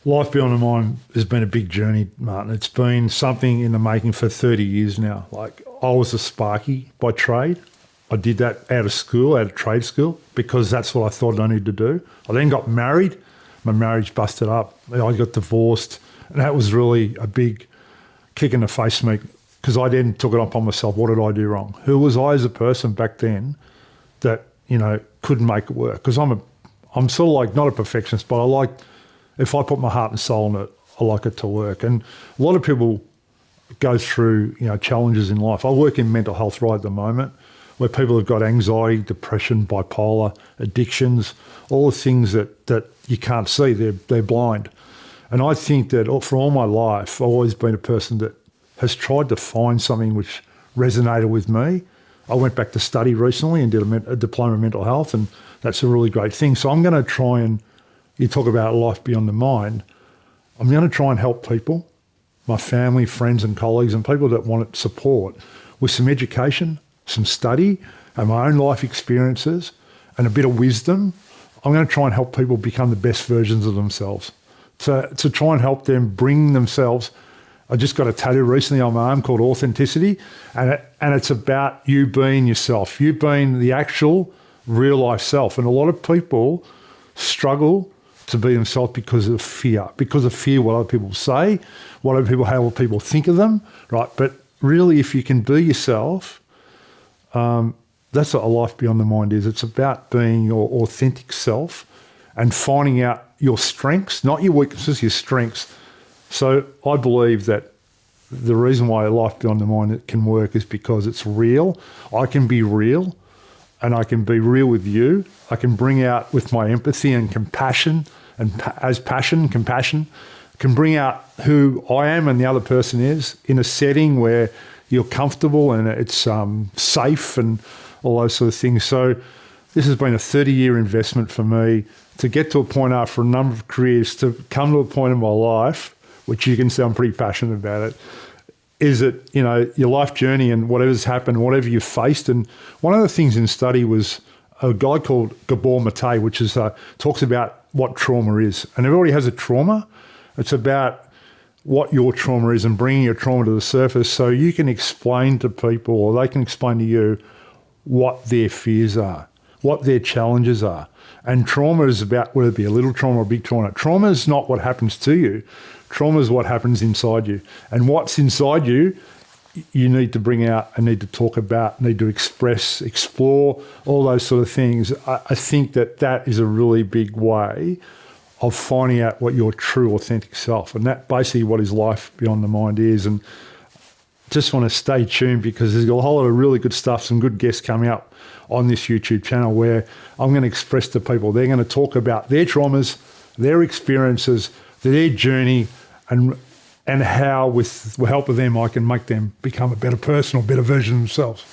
Life Beyond the Mind has been a big journey, Martin. It's been something in the making for 30 years now. Like, I was a sparky by trade. I did that out of school, out of trade school, because that's what I thought I needed to do. I then got married. My marriage busted up. I got divorced. And that was really a big kick in the face for me, because I then took it upon myself. What did I do wrong? Who was I as a person back then that, couldn't make it work? Because I'm sort of like not a perfectionist, but I like, if I put my heart and soul in it, I like it to work. And a lot of people go through, challenges in life. I work in mental health right at the moment, where people have got anxiety, depression, bipolar, addictions, all the things that you can't see. They're blind. And I think that for all my life, I've always been a person that has tried to find something which resonated with me. I went back to study recently and did a diploma in mental health, and that's a really great thing. So I'm going to try and, you talk about life beyond the mind, I'm going to try and help people, my family, friends and colleagues and people that want support with some education, some study and my own life experiences and a bit of wisdom. I'm going to try and help people become the best versions of themselves. To try and help them bring themselves. I just got a tattoo recently on my arm called Authenticity, and it's about you being yourself, you being the actual real life self. And a lot of people struggle to be themselves because of fear what other people say, how people think of them, right? But really, if you can be yourself, that's what a life beyond the mind is. It's about being your authentic self and finding out your strengths, not your weaknesses, your strengths. So I believe that the reason why life beyond the mind can work is because it's real. I can be real, and I can be real with you. I can bring out with my empathy and compassion, and compassion, can bring out who I am and the other person is in a setting where you're comfortable and it's safe and all those sort of things. So this has been a 30-year investment for me to get to a point after a number of careers, to come to a point in my life, which you can see I'm pretty passionate about it, is that, your life journey and whatever's happened, whatever you've faced. And one of the things in study was a guy called Gabor Mate, which is talks about what trauma is. And everybody has a trauma. It's about what your trauma is and bringing your trauma to the surface so you can explain to people, or they can explain to you, what their fears are, what their challenges are. And trauma is about, whether it be a little trauma or a big trauma. Trauma is not what happens to you. Trauma is what happens inside you. And what's inside you, you need to bring out and need to talk about, need to express, explore, all those sort of things. I think that is a really big way of finding out what your true authentic self, and that basically what his life beyond the mind is. And just want to stay tuned, because there's a whole lot of really good stuff, some good guests coming up on this YouTube channel where I'm going to express to people, they're going to talk about their traumas, their experiences, their journey, and how with the help of them I can make them become a better person or better version of themselves.